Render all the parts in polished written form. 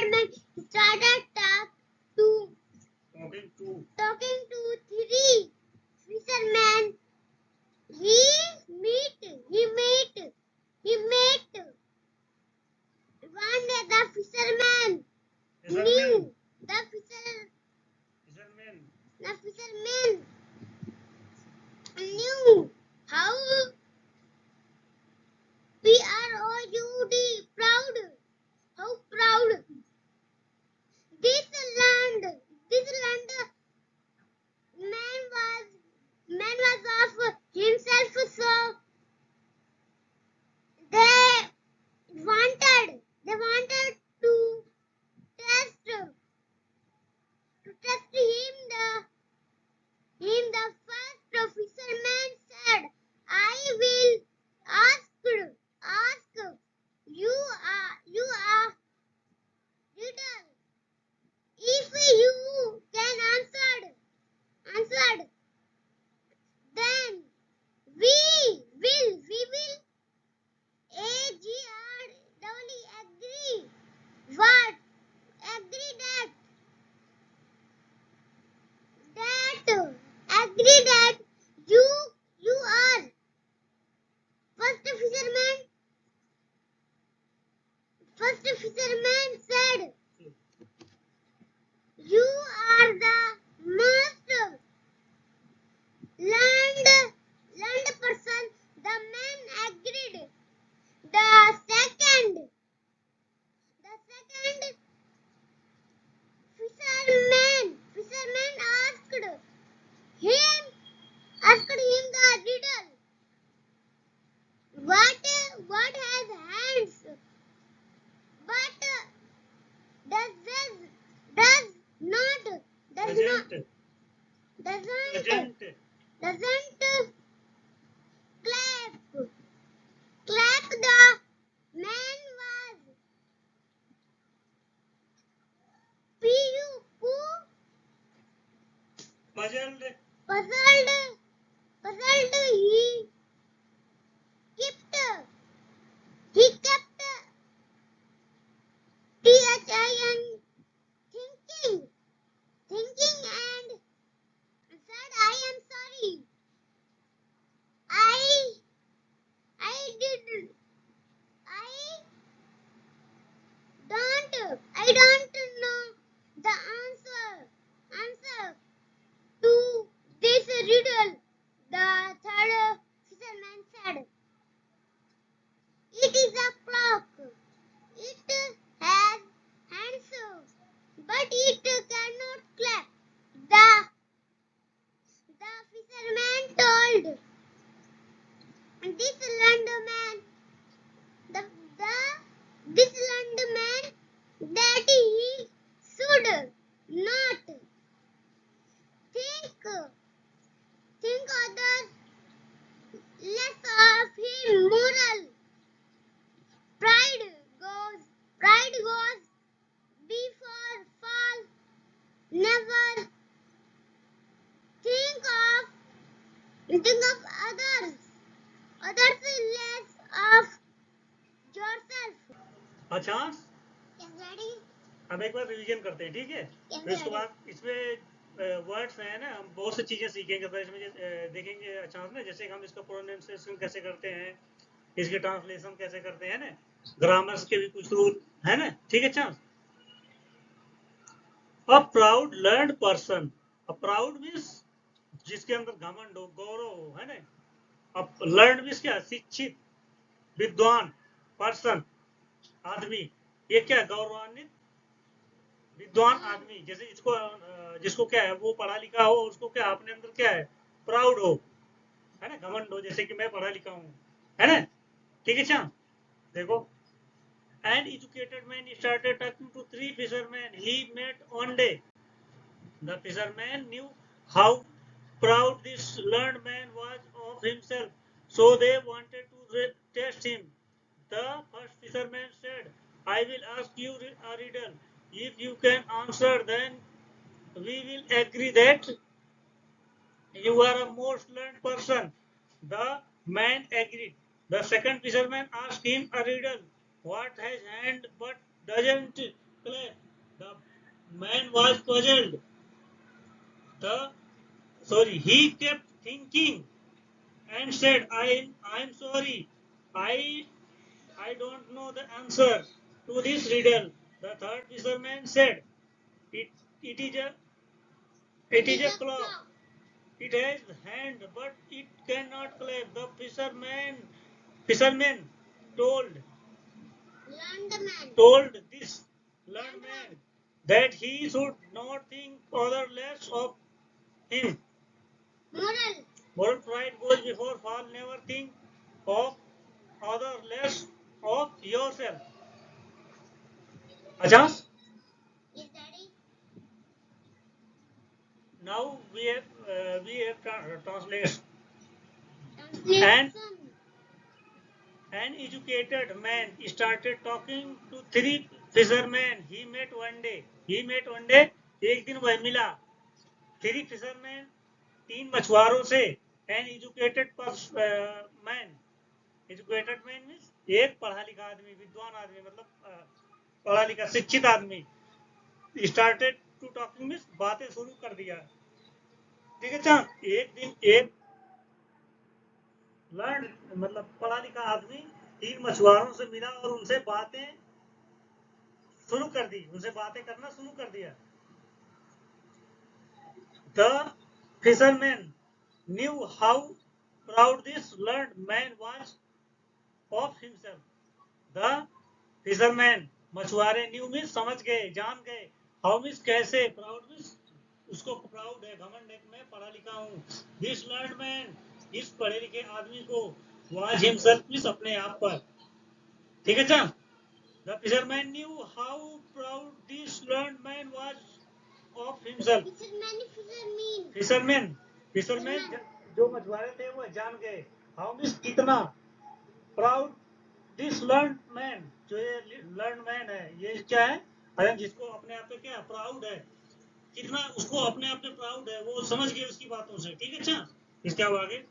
fisherman started talking to three fishermen. He met one day the fisherman knew the fisherman knew how proud, how proud this land man was of himself, so they wanted to test him. The first fisherman said, I will ask you a riddle. If you can answer, then we will agree. What? Agree that you are. First fisherman said, you are the most learned person. The man agreed. The second fisherman asked him the riddle. What has hands but doesn't clap? The man was puzzled. He kept thinking and said, I am sorry. I don't know the answer to this riddle. The third fisherman said, it is a clock. It has hands, but it cannot clap. The fisherman told this landman that he should not think others less of him. Moral: pride goes before fall. Never think of others less of yourself. अच्छा, Yes, Daddy. अब एक बार revision करते हैं, ठीक है? Yes, फिर उसके Daddy. बाद इसमें वर्ड्स हैं ना, हम बहुत सी चीजें सीखेंगे। तो इसमें देखेंगे अच्छा ना, जैसे हम इसका प्रोनाउंसिएशन कैसे करते हैं, इसके ट्रांसलेशन कैसे करते हैं ना, ग्रामर्स के भी कुछ रूल है ना, ठीक है? Chance a proud learned person. A proud means जिसके अंदर घमंड हो, गौरव हो, है ना। अब लर्न मीन्स क्या? शिक्षित, विद्वान, पर्सन, आदमी। ये क्या? गौरवान्वित, विद्वान आदमी। जैसे जिसको क्या है, वो पढ़ा लिखा हो, उसको क्या अपने अंदर क्या है? प्राउड हो, है ना, घमंड हो, जैसे कि मैं पढ़ा लिखा हूं, है ना, ठीक है? चांस देखो, an educated man started talking to three fishermen he met one day. The fisherman knew how proud this learned man was of himself, so they wanted to test him. The first fisherman said, I will ask you a riddle. If you can answer, then we will agree that you are a most learned person. The man agreed. The second fisherman asked him a riddle. What has hand but doesn't clap? man was puzzled. He kept thinking and said, I'm sorry. I I don't know the answer to this riddle. The third fisherman said, it, it is a clock. It has hand, but it cannot clap. The fisherman told this learned man that he should not think other less of him. Moral pride goes before fall. Never think of other less of yourself. Ajas? Yes, Daddy. Now we have translation. Translation. An educated man started talking to three fishermen he met one day. एक दिन वह मिला. Three fishermen, तीन मछुआरों से. An educated man. Educated man means एक पढ़ा लिखा आदमी, विद्वान आदमी, मतलब पढ़ा लिखा शिक्षित आदमी. Started to talking means बातें शुरू कर दिया. ठीक है चाँद. एक दिन एक लर्न मतलब पढ़ा लिखा आदमी तीन मछुआरों से मिला और उनसे बातें शुरू कर दी. उनसे बातें करना शुरू कर दिया. The fisherman knew how proud this learned man was of himself. The fisherman, मछुआरे, knew means समझ गए, जान गए. How means कैसे, proud means उसको प्राउड है, घमंड है, मैं पढ़ा लिखा हूँ. This learned man, इस पढ़े लिखे आदमी को, was himself means अपने आप पर. ठीक है क्या? The fisherman knew how proud this learned man was of himself. Fisherman जो मछुआरे थे वो जान गए. How means कितना, proud this learned man, जो ये learned man है, ये क्या है, अरे जिसको अपने आप पे क्या प्राउड है, कितना उसको अपने आप पे प्राउड है, वो समझ गए उसकी बातों से. ठीक है अच्छा. इसके आगे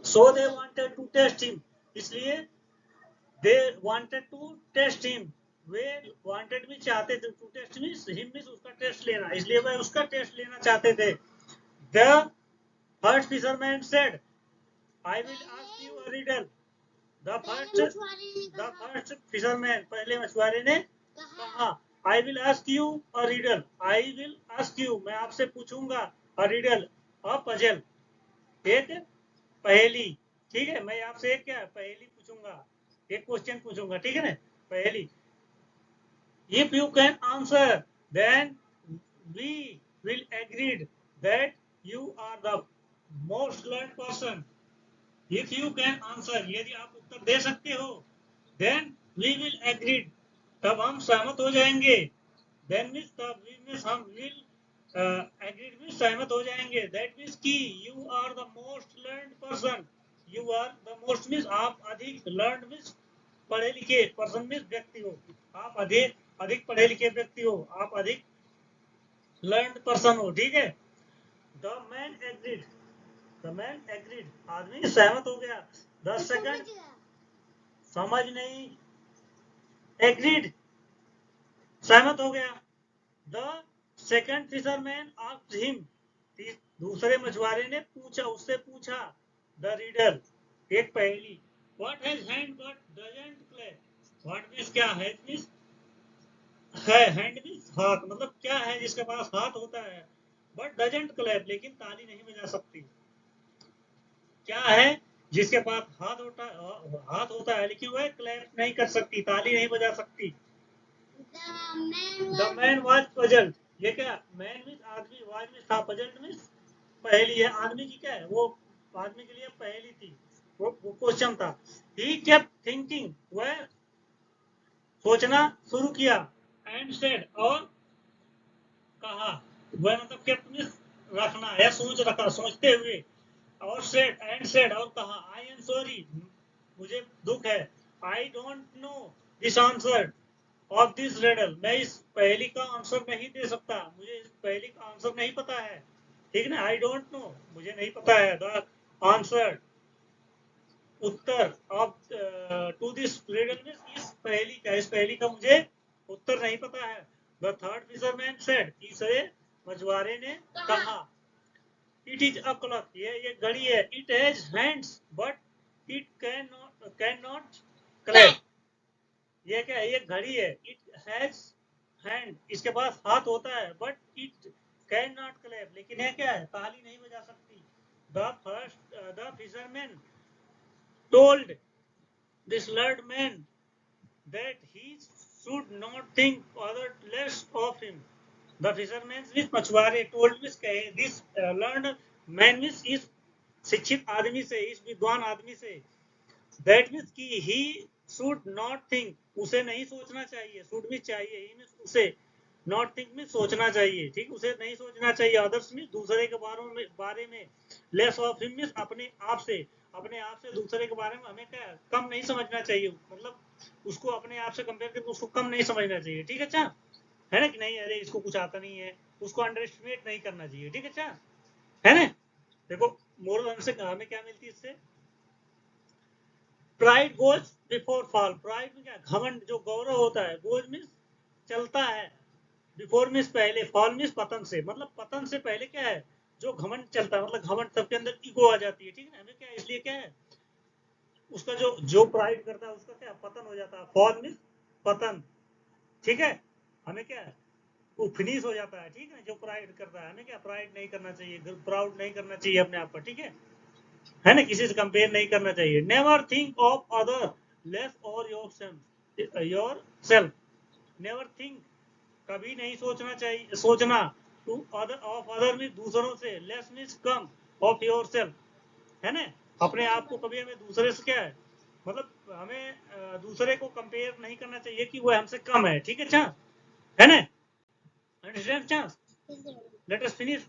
so they wanted to test him, इसलिए they wanted to test him, way wanted में चाहते थे, to test means him means उसका टेस्ट लेना, इसलिए वे उसका टेस्ट लेना चाहते थे. The first fisherman said, I will ask you a riddle. The first fisherman, पहले मछुआरे ने कहा, I will ask you a riddle. I will ask you, मैं आपसे पूछूंगा, a riddle, a puzzle, एक पहेली. ठीक है, मैं आपसे एक क्या पहेली पूछूंगा, एक क्वेश्चन पूछूंगा. ठीक है ना, पहेली. If you can answer, then we will agree that you are the most learned person. If you can answer, यदि आप उत्तर दे सकते हो, then we will agree, तब हम सहमत हो जाएंगे. Then means तब means हम will agree means सहमत हो जाएंगे. That means कि you are the most learned person. You are the most means आप अधिक, learned means पढ़े लिखे, person means व्यक्ति हो, आप अधिक पढ़े लिखे व्यक्ति हो, आप अधिक learned person हो. ठीक है. The man agreed. आदमी सहमत हो गया. The second, समझ नहीं, agreed, सहमत हो गया. The second fisherman asked him, दूसरे मछुआरे ने उससे पूछा, the riddle, एक पहेली. What has hand but doesn't clap? What means क्या है, means है, hand means हाथ, मतलब क्या है जिसके पास हाथ होता है, but doesn't clap, लेकिन ताली नहीं बजा सकती. क्या है जिसके पास हाथ होता है लेकिन वह क्लैप नहीं कर सकती, ताली नहीं बजा सकती. The man was puzzled. ये क्या, मैन मीन्स आदमी, वाज मीन्स था, puzzled मीन्स पहेली है. आदमी की क्या है, वो आदमी के लिए पहेली थी, वो क्वेश्चन था. He kept thinking, वह सोचना शुरू किया. And said, और कहा, वह मतलब kept मीन्स रखना या सोचते हुए. और said और कहा, I am sorry, मुझे दुख है. I don't know this answer of this riddle. मैं इस पहेली का आंसर नहीं दे सकता, मुझे इस पहेली का आंसर नहीं पता है. ठीक है ना, I don't know, मुझे नहीं पता है. The answer, Uttar, of to this riddle में इस पहेली का मुझे उत्तर नहीं पता है. द थर्ड फिशरमैन सेड, तीसरे मछुआरे ने कहा, इट इज अ क्लॉक, ये घड़ी है, it has hands but it can not clap, ये क्या है, ये घड़ी है, इट हैज हैंड, इसके पास हाथ होता है, but it can not clap, लेकिन ये क्या है, ताली नहीं बजा सकती। The fisherman told this lord man that he should not think other less of him. The fisherman means मछुआरे, told means कहे, this learned man means इस शिक्षित आदमी से, इस विद्वान आदमी से, that means कि he should not think, उसे नहीं सोचना चाहिए, should भी चाहिए, he means उसे, not think में सोचना चाहिए, ठीक, उसे नहीं सोचना चाहिए, others में दूसरे के बारे में, less of him means अपने आप से दूसरे के बारे में हमें क्या कम नहीं समझना चाहिए, मतलब उसको अपने आप से कंपेयर करके उसको कम नहीं समझना चाहिए, ठीक है अच्छा, है ना कि नहीं, अरे इसको कुछ आता नहीं है, उसको अंडर एस्टिमेट नहीं करना चाहिए, ठीक है अच्छा, है ना। देखो मोरल हमसे हमें क्या मिलती है इससे, pride goes before fall, pride में क्या, घमंड, जो गौरव होता है, गोज मीन्स चलता है, बिफोर मीन्स पहले, फॉल मीन्स पतन से, मतलब पतन से पहले क्या है, जो घमंड चलता है, मतलब घमंड, सबके अंदर ईगो आ जाती है, ठीक है, हमें क्या, इसलिए क्या है, उसका जो प्राइड करता है उसका क्या पतन हो जाता है, फॉल मीन्स पतन, ठीक है, हमें क्या है, वो फिनिश हो जाता है, ठीक है, जो प्राइड करता है, हमें क्या प्राइड नहीं करना चाहिए, प्राउड नहीं करना चाहिए अपने आप पर, ठीक है ना, किसी से कंपेयर नहीं करना चाहिए। Never think of other less और योर सेल्फ, नेवर थिंक, कभी नहीं सोचना चाहिए, सोचना, टू अदर, ऑफ अदर में दूसरों से, less means come, of your self, है ना, अपने आप को कभी हमें दूसरे से क्या है, मतलब हमें दूसरे को कंपेयर नहीं करना चाहिए कि वो हमसे कम है, ठीक है अच्छा, है ना, अंडरस्टैंड अच्छा, लेट अस फिनिश।